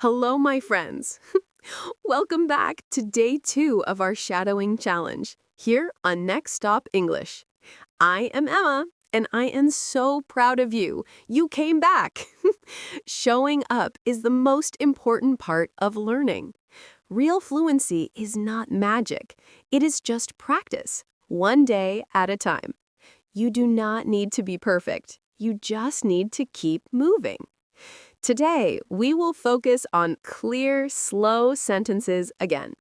Hello, my friends. Welcome back to day 2 of our shadowing challenge here on Next Stop English. I am Emma, and I am so proud of you. You came back. Showing up is the most important part of learning. Real fluency is not magic. It is just practice, one day at a time. You do not need to be perfect. You just need to keep moving. Today, we will focus on clear, slow sentences again.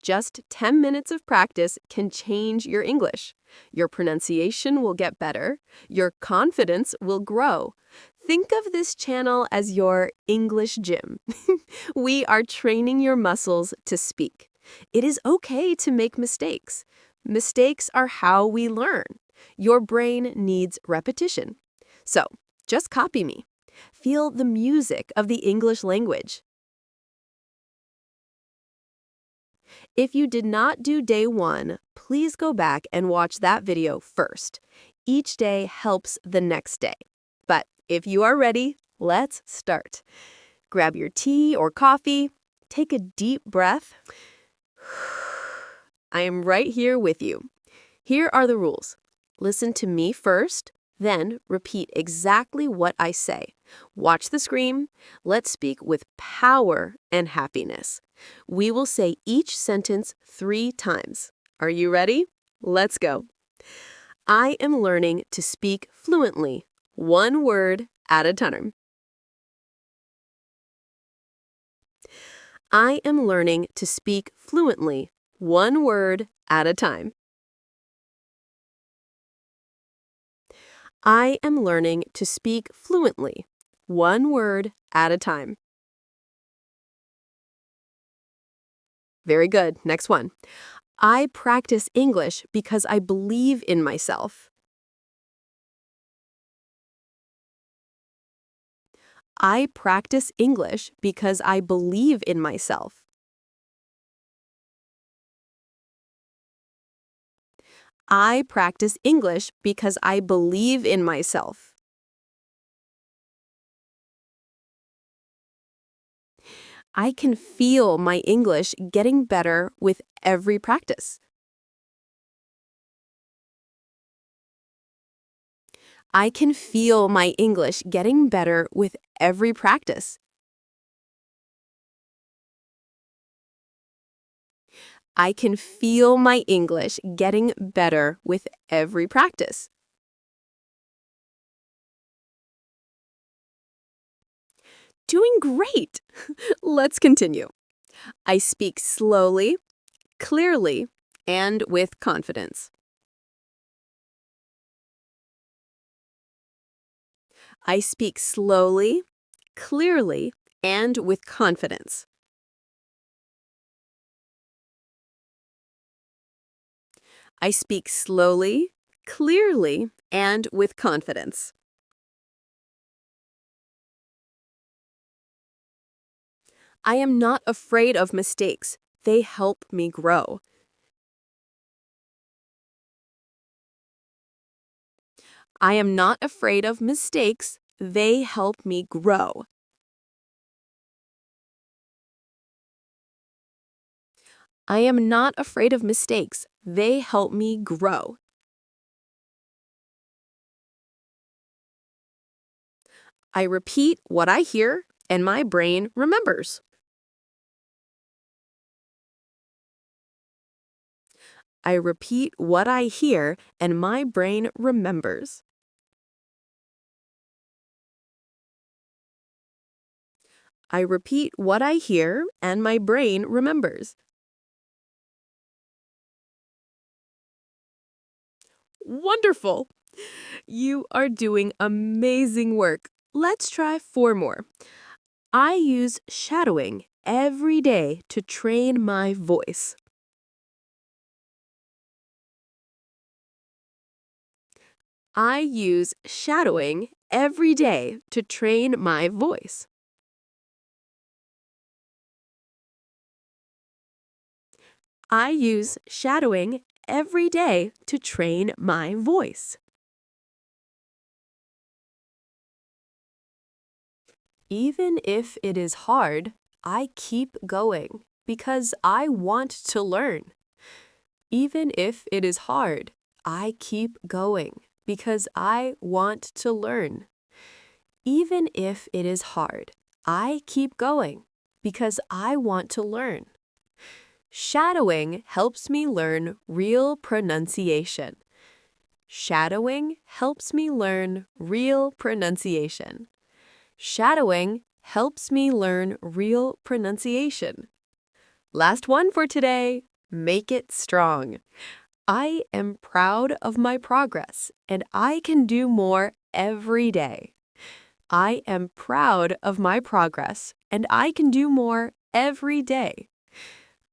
Just 10 minutes of practice can change your English. Your pronunciation will get better. Your confidence will grow. Think of this channel as your English gym. We are training your muscles to speak. It is okay to make mistakes. Mistakes are how we learn. Your brain needs repetition. So, just copy me. Feel the music of the English language. If you did not do day 1, please go back and watch that video first. Each day helps the next day. But if you are ready, let's start. Grab your tea or coffee. Take a deep breath. I am right here with you. Here are the rules. Listen to me first. Then repeat exactly what I say. Watch the screen. Let's speak with power and happiness. We will say each sentence 3 times. Are you ready? Let's go. I am learning to speak fluently, one word at a time. I am learning to speak fluently, one word at a time. I am learning to speak fluently, one word at a time. Very good. Next one. I practice English because I believe in myself. I practice English because I believe in myself. I practice English because I believe in myself. I can feel my English getting better with every practice. I can feel my English getting better with every practice. I can feel my English getting better with every practice. Doing great! Let's continue. I speak slowly, clearly, and with confidence. I speak slowly, clearly, and with confidence. I speak slowly, clearly, and with confidence. I am not afraid of mistakes. They help me grow. I am not afraid of mistakes. They help me grow. I am not afraid of mistakes. They help me grow. I repeat what I hear, and my brain remembers. I repeat what I hear, and my brain remembers. I repeat what I hear, and my brain remembers. Wonderful! You are doing amazing work. Let's try 4 more. I use shadowing every day to train my voice. I use shadowing every day to train my voice. I use shadowing every day to train my voice. Even if it is hard, I keep going because I want to learn. Even if it is hard, I keep going because I want to learn. Even if it is hard, I keep going because I want to learn. Shadowing helps me learn real pronunciation. Shadowing helps me learn real pronunciation. Shadowing helps me learn real pronunciation. Last one for today. Make it strong. I am proud of my progress, and I can do more every day. I am proud of my progress, and I can do more every day.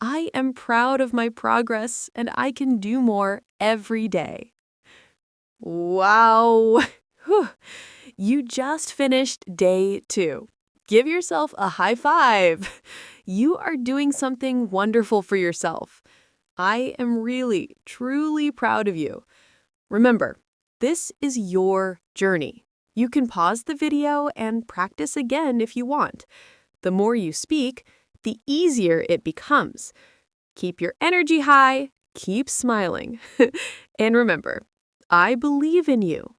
I am proud of my progress, and I can do more every day. Wow! Whew. You just finished day 2. Give yourself a high five. You are doing something wonderful for yourself. I am really, truly proud of you. Remember, this is your journey. You can pause the video and practice again if you want. The more you speak, the easier it becomes. Keep your energy high, keep smiling. And remember, I believe in you.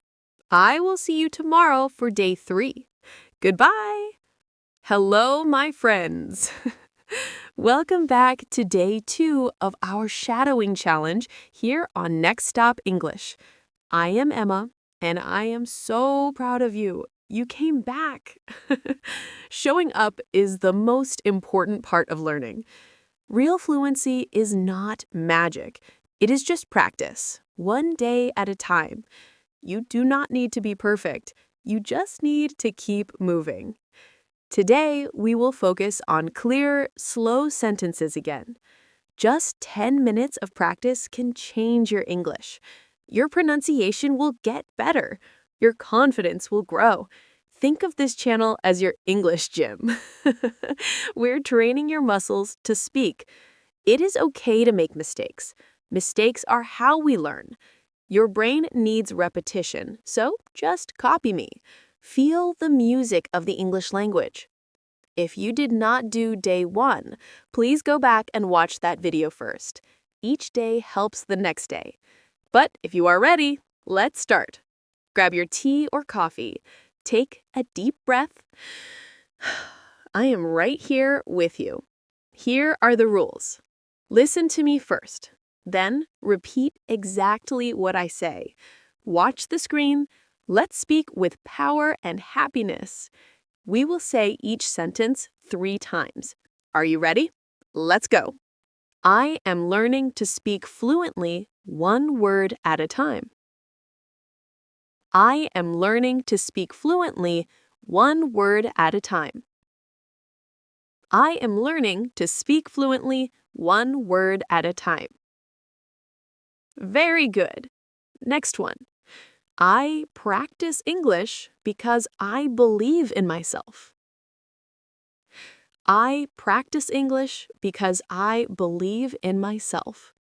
I will see you tomorrow for day 3. Goodbye. Hello, my friends. Welcome back to day 2 of our shadowing challenge here on Next Stop English. I am Emma, and I am so proud of you. You came back. Showing up is the most important part of learning. Real fluency is not magic. It is just practice, one day at a time. You do not need to be perfect. You just need to keep moving. Today, we will focus on clear, slow sentences again. Just 10 minutes of practice can change your English. Your pronunciation will get better. Your confidence will grow. Think of this channel as your English gym. We're training your muscles to speak. It is okay to make mistakes. Mistakes are how we learn. Your brain needs repetition, so just copy me. Feel the music of the English language. If you did not do day 1, please go back and watch that video first. Each day helps the next day. But if you are ready, let's start. Grab your tea or coffee. Take a deep breath. I am right here with you. Here are the rules. Listen to me first. Then repeat exactly what I say. Watch the screen. Let's speak with power and happiness. We will say each sentence 3 times. Are you ready? Let's go. I am learning to speak fluently, one word at a time. I am learning to speak fluently, one word at a time. I am learning to speak fluently, one word at a time. Very good. Next one. I practice English because I believe in myself. I practice English because I believe in myself.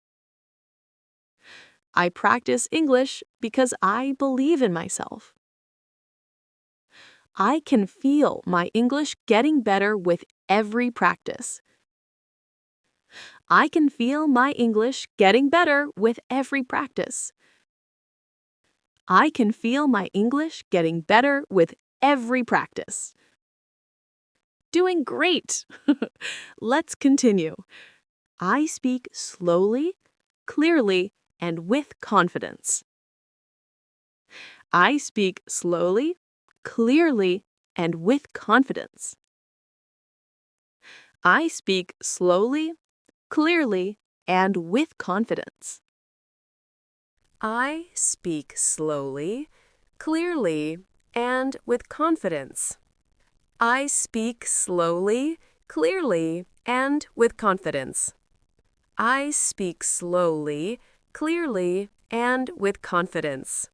I practice English because I believe in myself. I can feel my English getting better with every practice. I can feel my English getting better with every practice. I can feel my English getting better with every practice. Doing great! Let's continue. I speak slowly, clearly, and with confidence. I speak slowly, clearly, and with confidence. I speak slowly, clearly, and with confidence. I speak slowly, clearly, and with confidence. I speak slowly, clearly, and with confidence. I speak slowly, clearly, and with confidence.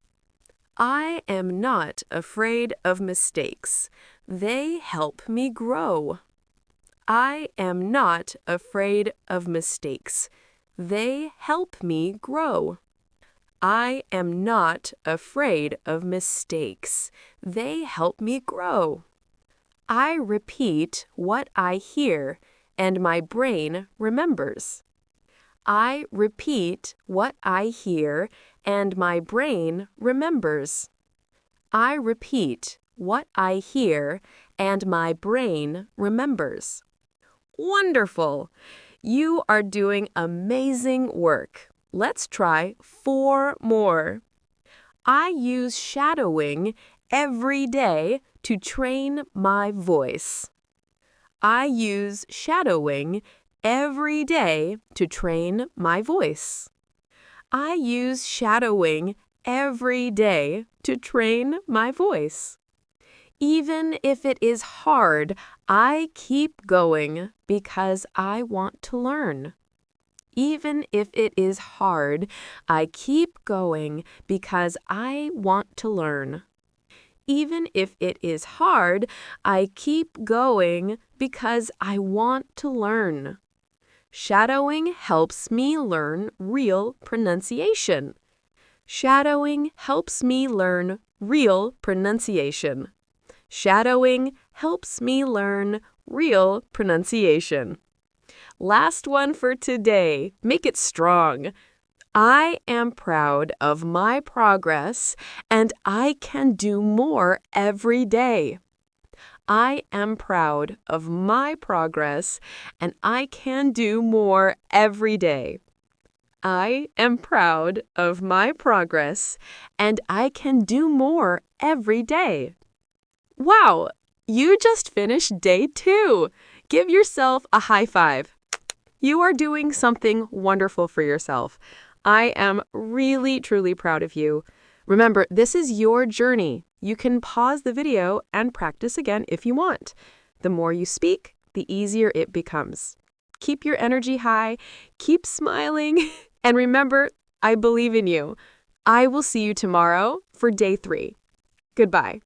I am not afraid of mistakes. They help me grow. I am not afraid of mistakes. They help me grow. I am not afraid of mistakes. They help me grow. I repeat what I hear, and my brain remembers. I repeat what I hear, and my brain remembers. I repeat what I hear, and my brain remembers. Wonderful! You are doing amazing work. Let's try 4 more. I use shadowing every day to train my voice. I use shadowing every day to train my voice. I use shadowing every day to train my voice. Even if it is hard, I keep going because I want to learn. Even if it is hard, I keep going because I want to learn. Even if it is hard, I keep going because I want to learn. Shadowing helps me learn real pronunciation. Shadowing helps me learn real pronunciation. Shadowing helps me learn real pronunciation. Last one for today. Make it strong. I am proud of my progress, and I can do more every day. I am proud of my progress, and I can do more every day. I am proud of my progress, and I can do more every day. Wow! You just finished day 2. Give yourself a high five. You are doing something wonderful for yourself. I am really, truly proud of you. Remember, this is your journey. You can pause the video and practice again if you want. The more you speak, the easier it becomes. Keep your energy high, keep smiling, and remember, I believe in you. I will see you tomorrow for day 3. Goodbye.